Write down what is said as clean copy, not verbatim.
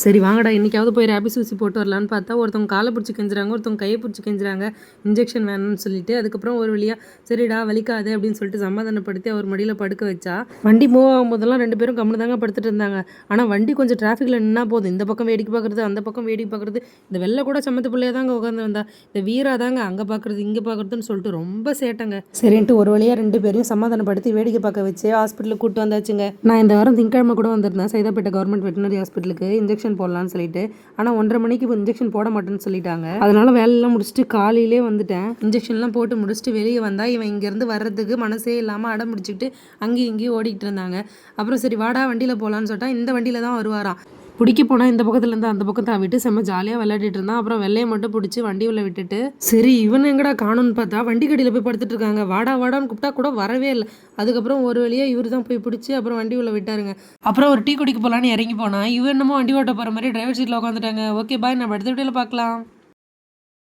சரி வாங்கடா இன்றைக்காவது போய் ரேபிஸ் ஊசி போட்டு வரலான்னு பார்த்தா ஒருத்தவங்க காலை பிடிச்சி கெஞ்சுறாங்க, ஒருத்தவங்க கையை பிடிச்சி கெஞ்சுறாங்க இன்ஜெக்ஷன் வேணும்னு சொல்லிட்டு. அதுக்கப்புறம் ஒரு வழியாக சரிடா வலிக்காது அப்படின்னு சொல்லிட்டு சமாதானப்படுத்தி அவர் மடியில் படுக்க வச்சா. வண்டி மூவ் ஆகும்போதெல்லாம் 2 பேரும் கம்முனு தாங்க படுத்துட்டு இருந்தாங்க. ஆனால் வண்டி கொஞ்சம் டிராஃபிக்கில் நின்னா போதும், இந்த பக்கம் வேடிக்கை பார்க்குறது அந்த பக்கம் வேடிக்கை பார்க்குறது. இந்த வெள்ளை கூட சமத்து பிள்ளையாக தாங்க உட்காந்து வந்தா, இந்த வீரா தாங்க அங்கே பார்க்குறது இங்கே பார்க்குறதுன்னு சொல்லிட்டு ரொம்ப சேட்டங்க. சரின்ட்டு ஒரு வழியாக 2 பேரையும் சமாதானப்படுத்தி வேடிக்கை பார்க்க வச்சு ஹாஸ்பிட்டலுக்கு கூப்பிட்டு வந்தாச்சுங்க. நான் இந்த வாரம் திங்கக்கிழமை கூட வந்திருந்தேன் சைதாப்பேட்டை கவர்மெண்ட் வெட்டினரி ஹாஸ்பிட்டலுக்கு இன்ஜெக்ஷன் போடலான்னு சொல்லிட்டு. ஆனால் 1:30 மணிக்கு இன்ஜெக்ஷன் போட மாட்டேன்னு சொல்லிட்டாங்க. அதனால வேலையெல்லாம் முடிச்சுட்டு காலையிலே வந்துட்டேன். இன்ஜெக்ஷன்லாம் போட்டு முடிச்சுட்டு வெளியே வந்தா இவன் இங்கேருந்து வர்றதுக்கு மனசே இல்லாமல் அடம் முடிச்சுக்கிட்டு அங்கேயும் இங்கேயும் ஓடிக்கிட்டு இருந்தாங்க. அப்புறம் சரி வாடா வண்டியில் போகலான்னு சொல்லிட்டா இந்த வண்டியில் தான் வருவாராம். பிடிக்க போனால் இந்த பக்கத்துலேருந்து அந்த பக்கம் தாவிட்டு செம்ம ஜாலியாக விளையாடிட்டு இருந்தான். அப்புறம் வெள்ளையை மட்டும் பிடிச்சி வண்டி உள்ள விட்டுட்டு சரி இவன் எங்கடா காணும்னு பார்த்தா வண்டி கடியில் போய் படுத்துட்டு இருக்காங்க. வாடா வாடான்னு கூப்பிட்டா கூட வரவே இல்லை. அதுக்கப்புறம் ஒரு வழியாக இவர் தான் போய் பிடிச்சி அப்புறம் வண்டி உள்ள விட்டாருங்க. அப்புறம் ஒரு டீ குடிக்க போகலான்னு இறங்கி போனால் இவன் என்னமோ வண்டி ஓட்ட போகிற மாதிரி டிரைவர் சீட்டில் உட்காந்துட்டாங்க. ஓகே பாய், நம்ம அடுத்த வீடியோவில் பார்க்கலாம்.